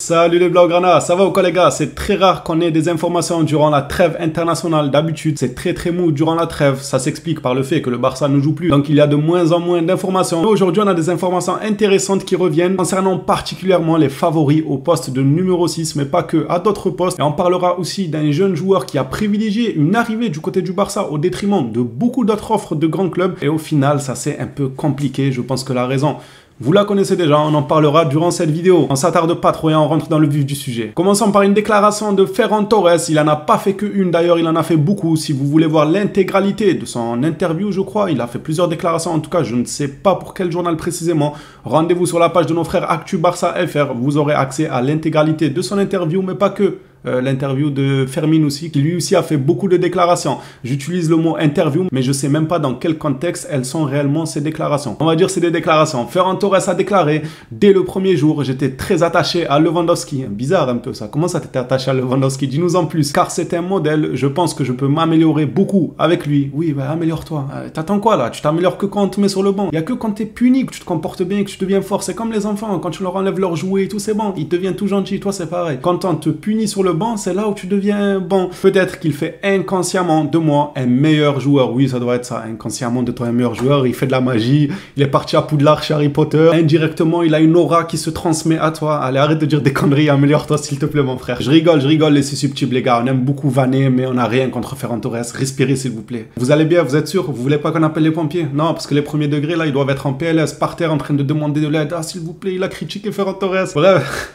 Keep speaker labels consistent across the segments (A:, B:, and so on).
A: Salut les Blaugrana, ça va ou quoi les gars? C'est très rare qu'on ait des informations durant la trêve internationale. D'habitude, c'est très mou durant la trêve. Ça s'explique par le fait que le Barça ne joue plus. Donc il y a de moins en moins d'informations. Aujourd'hui, on a des informations intéressantes qui reviennent concernant particulièrement les favoris au poste de numéro 6, mais pas que, à d'autres postes. Et on parlera aussi d'un jeune joueur qui a privilégié une arrivée du côté du Barça au détriment de beaucoup d'autres offres de grands clubs. Et au final, ça c'est un peu compliqué. Je pense que la raison, vous la connaissez déjà, on en parlera durant cette vidéo. On s'attarde pas trop et on rentre dans le vif du sujet. Commençons par une déclaration de Ferran Torres. Il en a pas fait que une, d'ailleurs il en a fait beaucoup. Si vous voulez voir l'intégralité de son interview, je crois, il a fait plusieurs déclarations. En tout cas, je ne sais pas pour quel journal précisément. Rendez-vous sur la page de nos frères Actu Barça FR. Vous aurez accès à l'intégralité de son interview, mais pas que. L'interview de Fermin aussi, qui lui aussi a fait beaucoup de déclarations. J'utilise le mot interview, mais je sais même pas dans quel contexte elles sont réellement ces déclarations. On va dire c'est des déclarations. Ferran Torres a déclaré, dès le premier jour, j'étais très attaché à Lewandowski. Bizarre un peu ça. Comment ça t'étais attaché à Lewandowski? Dis-nous en plus. Car c'est un modèle, je pense que je peux m'améliorer beaucoup avec lui. Oui, bah améliore-toi. T'attends quoi là? Tu t'améliores que quand on te met sur le banc. Il y a que quand t'es puni que tu te comportes bien, que tu deviens fort. C'est comme les enfants, quand tu leur enlèves leurs jouets et tout, c'est bon. Ils deviennent tout gentils. Toi, c'est pareil. Quand on te punit sur le bon, c'est là où tu deviens bon. Peut-être qu'il fait inconsciemment de moi un meilleur joueur. Oui, ça doit être ça. Inconsciemment de toi un meilleur joueur. Il fait de la magie. Il est parti à Poudlard chez Harry Potter. Indirectement, il a une aura qui se transmet à toi. Allez, arrête de dire des conneries. Améliore-toi, s'il te plaît, mon frère. Je rigole et c'est subtil, les gars. On aime beaucoup vanner, mais on n'a rien contre Ferran Torres. Respirez, s'il vous plaît. Vous allez bien? Vous êtes sûr? Vous voulez pas qu'on appelle les pompiers? Non, parce que les premiers degrés, là, ils doivent être en PLS, par terre, en train de demander de l'aide. Ah, s'il vous plaît, il a critiqué Ferran Torres. Bref.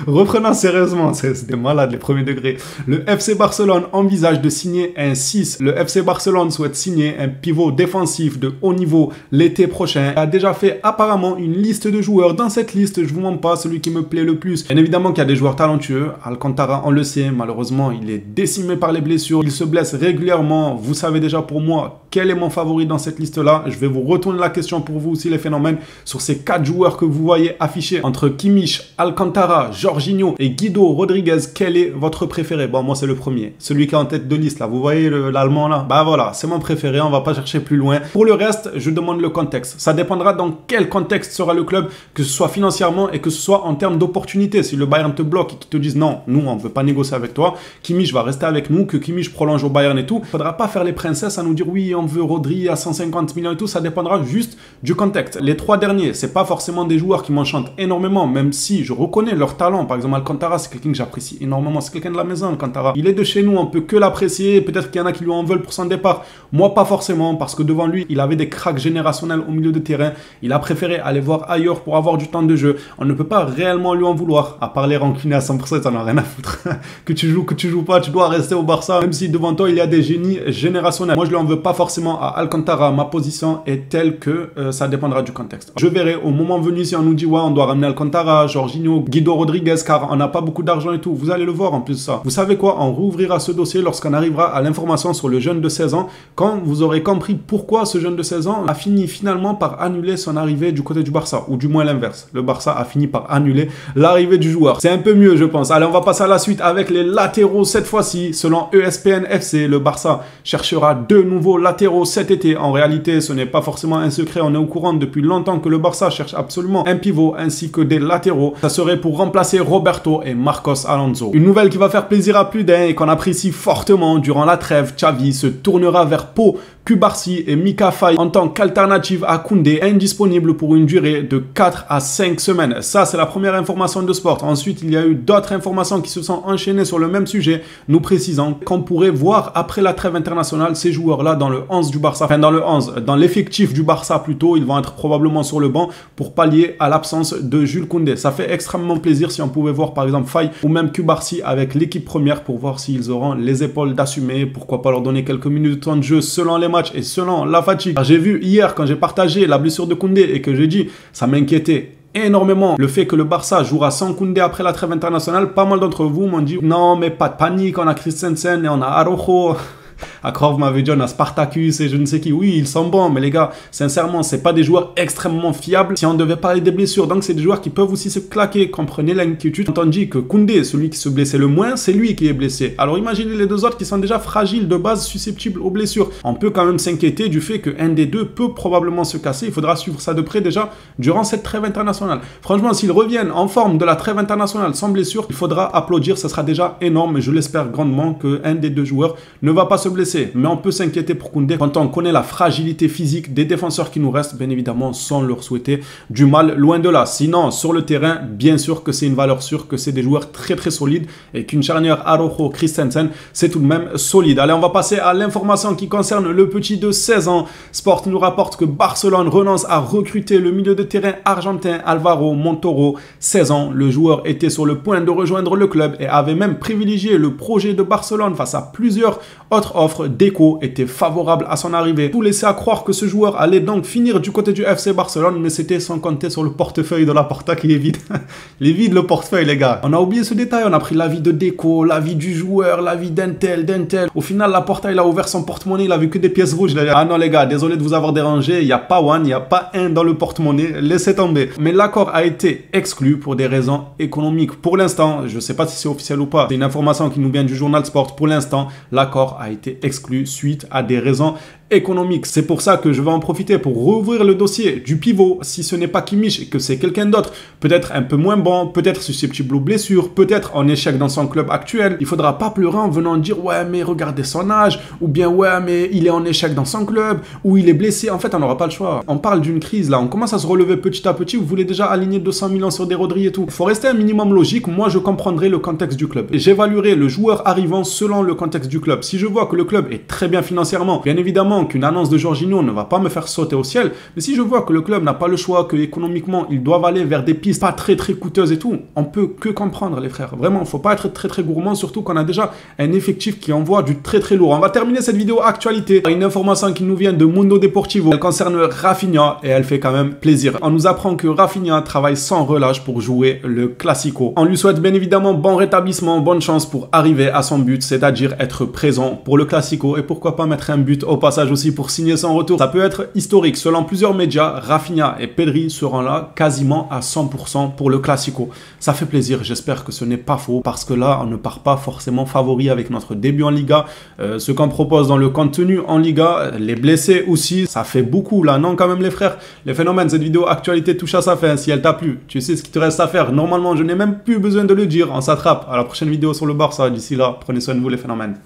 A: Reprenons sérieusement. C'est des malades, les premiers degrés. Le FC Barcelone envisage de signer un 6. Le FC Barcelone souhaite signer un pivot défensif de haut niveau l'été prochain. Il a déjà fait apparemment une liste de joueurs. Dans cette liste, je vous mens pas, celui qui me plaît le plus. Bien évidemment qu'il y a des joueurs talentueux. Alcantara, on le sait, malheureusement, il est décimé par les blessures. Il se blesse régulièrement. Vous savez déjà pour moi quel est mon favori dans cette liste-là. Je vais vous retourner la question pour vous aussi, les phénomènes, sur ces 4 joueurs que vous voyez affichés entre Kimmich, Alcantara, Jorginho et Guido Rodriguez. Quel est votre préféré? Bon, moi, c'est le premier. Celui qui est en tête de liste, là. Vous voyez l'allemand, là? Bah voilà, c'est mon préféré. On va pas chercher plus loin. Pour le reste, je demande le contexte. Ça dépendra dans quel contexte sera le club, que ce soit financièrement et que ce soit en termes d'opportunités. Si le Bayern te bloque et qu'ils te disent non, nous, on veut pas négocier avec toi, Kimmich va rester avec nous, que Kimmich prolonge au Bayern et tout, faudra pas faire les princesses à nous dire oui, on veut Rodri à 150 millions et tout. Ça dépendra juste du contexte. Les 3 derniers, c'est pas forcément des joueurs qui m'enchantent énormément, même si je reconnais leur talent. Par exemple, Alcantara, c'est quelqu'un que j'apprécie énormément. C'est quelqu'un de la maison, Alcantara. Il est de chez nous, on peut que l'apprécier. Peut-être qu'il y en a qui lui en veulent pour son départ. Moi, pas forcément, parce que devant lui, il avait des cracks générationnels au milieu de terrain. Il a préféré aller voir ailleurs pour avoir du temps de jeu. On ne peut pas réellement lui en vouloir. À part les rancuniers à 100%, ça n'a rien à foutre. Que tu joues pas, tu dois rester au Barça. Même si devant toi, il y a des génies générationnels. Moi, je lui en veux pas forcément à Alcantara. Ma position est telle que ça dépendra du contexte. Je verrai au moment venu si on nous dit ouais, on doit ramener Alcantara, Jorginho, Guido Rodriguez, car on n'a pas beaucoup d'argent et tout. Vous allez le voir en plus ça. Vous savez quoi? On rouvrira ce dossier lorsqu'on arrivera à l'information sur le jeune de 16 ans, quand vous aurez compris pourquoi ce jeune de 16 ans a fini finalement par annuler son arrivée du côté du Barça, ou du moins l'inverse. Le Barça a fini par annuler l'arrivée du joueur. C'est un peu mieux, je pense. Allez, on va passer à la suite avec les latéraux cette fois-ci. Selon ESPN FC, le Barça cherchera 2 nouveaux latéraux cet été. En réalité, ce n'est pas forcément un secret. On est au courant depuis longtemps que le Barça cherche absolument un pivot ainsi que des latéraux. Ça serait pour remplacer Roberto et Marcos Alonso. Une nouvelle qui va faire plaisir à plus d'un et qu'on apprécie fortement durant la trêve. Xavi se tournera vers Pau, Cubarsí et Mika Faye en tant qu'alternative à Koundé, indisponible pour une durée de 4 à 5 semaines. Ça, c'est la première information de Sport. Ensuite, il y a eu d'autres informations qui se sont enchaînées sur le même sujet, nous précisant qu'on pourrait voir après la trêve internationale ces joueurs-là dans le 11 du Barça. Enfin, dans l'effectif du Barça plutôt. Ils vont être probablement sur le banc pour pallier à l'absence de Jules Koundé. Ça fait extrêmement plaisir si on pouvait voir par exemple Faye ou même Cubarsí avec l'équipe première pour voir s'ils auront les épaules d'assumer. Pourquoi pas leur donner quelques minutes de temps de jeu selon les matchs et selon la fatigue. J'ai vu hier quand j'ai partagé la blessure de Koundé et que j'ai dit ça m'inquiétait énormément le fait que le Barça jouera sans Koundé après la trêve internationale. Pas mal d'entre vous m'ont dit non mais pas de panique, on a Christensen et on a Araujo. À croire, vous m'avez dit, on a Spartacus et je ne sais qui. Oui, ils sont bons, mais les gars, sincèrement, c'est pas des joueurs extrêmement fiables si on devait parler des blessures. Donc, c'est des joueurs qui peuvent aussi se claquer. Comprenez l'inquiétude. Tandis que Koundé, celui qui se blessait le moins, c'est lui qui est blessé. Alors, imaginez les deux autres qui sont déjà fragiles de base, susceptibles aux blessures. On peut quand même s'inquiéter du fait qu'un des deux peut probablement se casser. Il faudra suivre ça de près déjà durant cette trêve internationale. Franchement, s'ils reviennent en forme de la trêve internationale sans blessure, il faudra applaudir. Ça sera déjà énorme et je l'espère grandement qu'un des deux joueurs ne va pas se blesser. Mais on peut s'inquiéter pour Koundé quand on connaît la fragilité physique des défenseurs qui nous restent, bien évidemment, sans leur souhaiter du mal, loin de là. Sinon, sur le terrain, bien sûr que c'est une valeur sûre, que c'est des joueurs très très solides et qu'une charnière Araujo-Christensen, c'est tout de même solide. Allez, on va passer à l'information qui concerne le petit de 16 ans. Sport nous rapporte que Barcelone renonce à recruter le milieu de terrain argentin Alvaro Montoro, 16 ans. Le joueur était sur le point de rejoindre le club et avait même privilégié le projet de Barcelone face à plusieurs autres offres. Deco était favorable à son arrivée. Tout laissait à croire que ce joueur allait donc finir du côté du FC Barcelone, mais c'était sans compter sur le portefeuille de Laporta qui est vide. Il est vide le portefeuille, les gars. On a oublié ce détail, on a pris l'avis de Deco, l'avis du joueur, l'avis d'un tel. Au final, Laporta, il a ouvert son porte-monnaie, il a vu que des pièces rouges. Il a dit, ah non les gars, désolé de vous avoir dérangé, il n'y a pas one, il n'y a pas un dans le porte-monnaie, laissez tomber. Mais l'accord a été exclu pour des raisons économiques. Pour l'instant, je ne sais pas si c'est officiel ou pas, c'est une information qui nous vient du journal Sport. Pour l'instant, l'accord a été exclu suite à des raisons économique. C'est pour ça que je vais en profiter pour rouvrir le dossier du pivot. Si ce n'est pas Kimmich et que c'est quelqu'un d'autre, peut-être un peu moins bon, peut-être susceptible aux blessures, peut-être en échec dans son club actuel, il faudra pas pleurer en venant dire ouais mais regardez son âge, ou bien ouais mais il est en échec dans son club, ou il est blessé. En fait on n'aura pas le choix. On parle d'une crise là, on commence à se relever petit à petit. Vous voulez déjà aligner 200 millions sur des Rodri et tout. Il faut rester un minimum logique. Moi je comprendrai le contexte du club et j'évaluerai le joueur arrivant selon le contexte du club. Si je vois que le club est très bien financièrement, bien évidemment qu'une annonce de Jorginho ne va pas me faire sauter au ciel, mais si je vois que le club n'a pas le choix, que économiquement ils doivent aller vers des pistes pas très coûteuses et tout, on peut que comprendre les frères. Vraiment, il faut pas être très gourmand, surtout qu'on a déjà un effectif qui envoie du très lourd. On va terminer cette vidéo actualité. Une information qui nous vient de Mundo Deportivo. Elle concerne Rafinha et elle fait quand même plaisir. On nous apprend que Rafinha travaille sans relâche pour jouer le Classico. On lui souhaite bien évidemment bon rétablissement, bonne chance pour arriver à son but, c'est-à-dire être présent pour le Classico et pourquoi pas mettre un but au passage aussi pour signer son retour. Ça peut être historique. Selon plusieurs médias, Rafinha et Pedri seront là quasiment à 100% pour le Classico. Ça fait plaisir. J'espère que ce n'est pas faux parce que là, on ne part pas forcément favori avec notre début en Liga. Ce qu'on propose dans le contenu en Liga, les blessés aussi, ça fait beaucoup là. Non, quand même les frères, les phénomènes, cette vidéo actualité touche à sa fin. Si elle t'a plu, tu sais ce qu'il te reste à faire. Normalement, je n'ai même plus besoin de le dire. On s'attrape à la prochaine vidéo sur le Barça. D'ici là, prenez soin de vous les phénomènes.